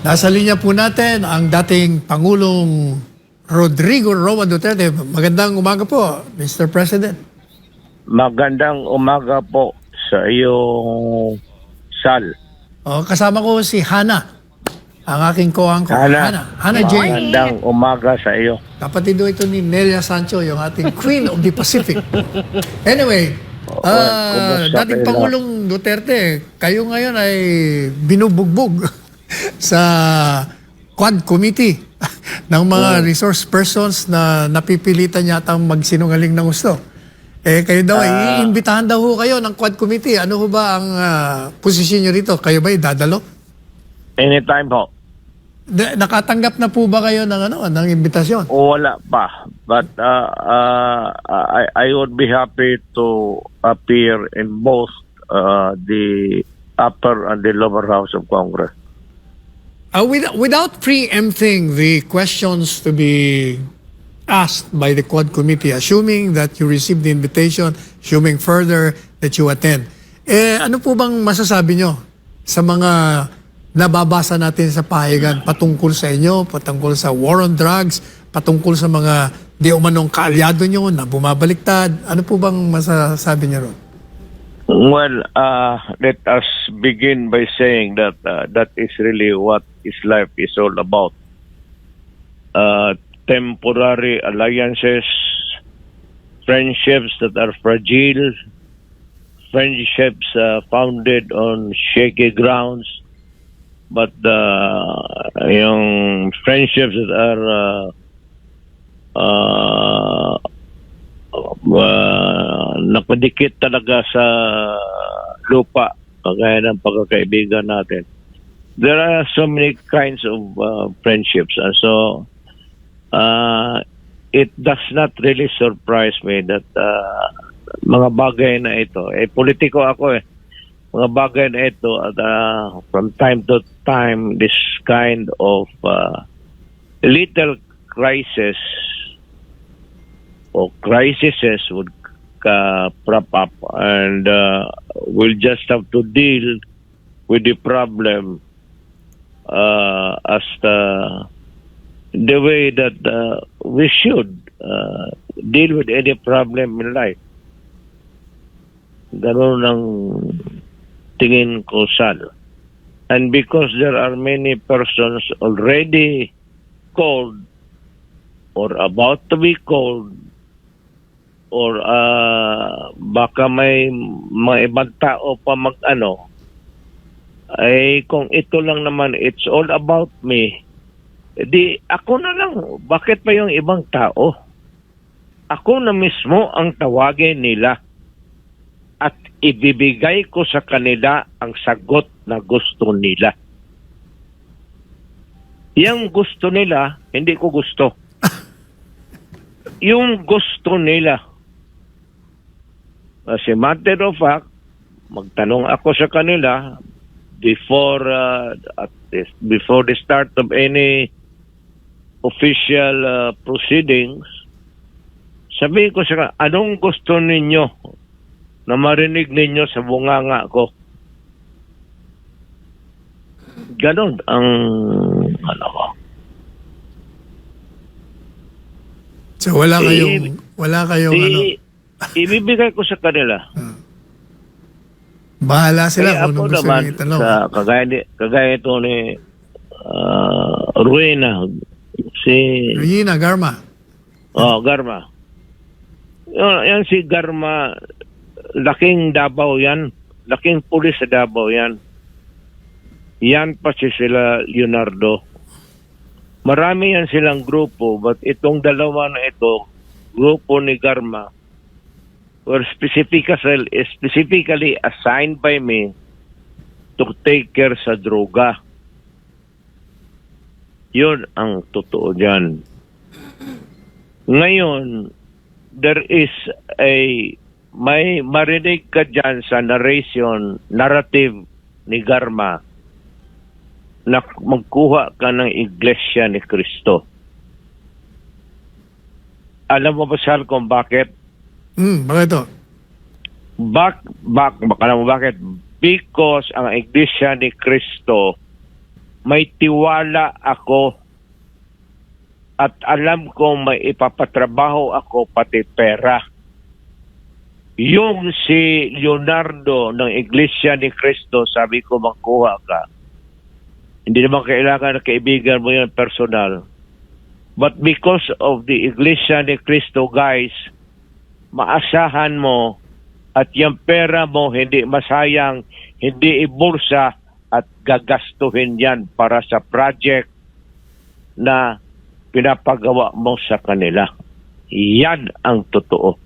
Nasa linya po natin ang dating Pangulong Rodrigo Roa Duterte. Magandang umaga po, Mr. President. Magandang umaga po sa iyong Sal. Kasama ko si Hana, ang aking co-anchor. Hana Jane. Magandang umaga sa iyo. Kapatid do ito ni Nelia Sancho, yung ating Queen of the Pacific. Anyway, kumusta dating kayo Pangulong Duterte, kayo ngayon ay binubugbog sa Quad Committee ng mga resource persons na napipilitan yata magsinungaling ng gusto. Kayo daw, iimbitahan daw ho kayo ng Quad Committee. Ano ho ba ang posisyon nyo rito? Kayo ba dadalo? Anytime po. Nakatanggap na po ba kayo ng imbitasyon? Wala pa. But I would be happy to appear in both the upper and the lower house of Congress. Without preempting the questions to be asked by the Quad Committee, assuming that you received the invitation, assuming further that you attend, ano po bang masasabi nyo sa mga nababasa natin sa pahayagan patungkol sa inyo, patungkol sa war on drugs, patungkol sa mga di umanong kaalyado nyo na bumabaliktad? Ano po bang masasabi nyo ron? Well, let us begin by saying that that is really what his life is all about. Temporary alliances, friendships that are fragile, friendships founded on shaky grounds, but yung friendships that are nakadikit talaga sa lupa, kagaya ng pagkakaibigan natin. There are so many kinds of friendships, and so it does not really surprise me that mga bagay na ito, politiko ako mga bagay na ito, from time to time, this kind of little crisis or crises would prop up, and we'll just have to deal with the problem as the way that we should deal with any problem in life. Ganun ang tingin ko, Sal. And because there are many persons already called or about to be called, or baka may mga ibang tao pa kung ito lang naman, it's all about me, di ako na lang. Bakit pa yung ibang tao? Ako na mismo ang tawagin nila at ibibigay ko sa kanila ang sagot na gusto nila. Yung gusto nila, hindi ko gusto. Yung gusto nila. As a matter of fact, magtanong ako sa kanila before the start of any official proceedings. Sabihin ko sa kanila, anong gusto ninyo na marinig ninyo sa bunganga ko? Ganon ang ko. So wala kayong ibibigay ko sa kanila. Bahala sila kung ako ano gusto naman nyo itanong. sa kagaya ito ni Ruena, si Regina Garma. Garma. Yan si Garma, laking Davao yan. Laking pulis sa Davao yan. Yan pa sila Leonardo. Marami yan silang grupo, but itong dalawa na ito, grupo ni Garma, were specifically assigned by me to take care sa droga. Yun ang totoo dyan. Ngayon, there is may marinig ka dyan sa narrative ni Garma na magkuha ka ng Iglesia ni Cristo. Alam mo ba, Sal, kung bakit? Bakit to? Alam mo bakit? Because ang Iglesia ni Cristo may tiwala ako at alam ko may ipapatrabaho ako pati pera. Yung si Leonardo ng Iglesia ni Cristo, sabi ko magkuha ka. Hindi naman kailangan na kaibigan mo yan personal. But because of the Iglesia ni Cristo, guys, maasahan mo at yung pera mo hindi masayang, hindi ibulsa at gagastuhin yan para sa project na pinapagawa mo sa kanila. Yan ang totoo.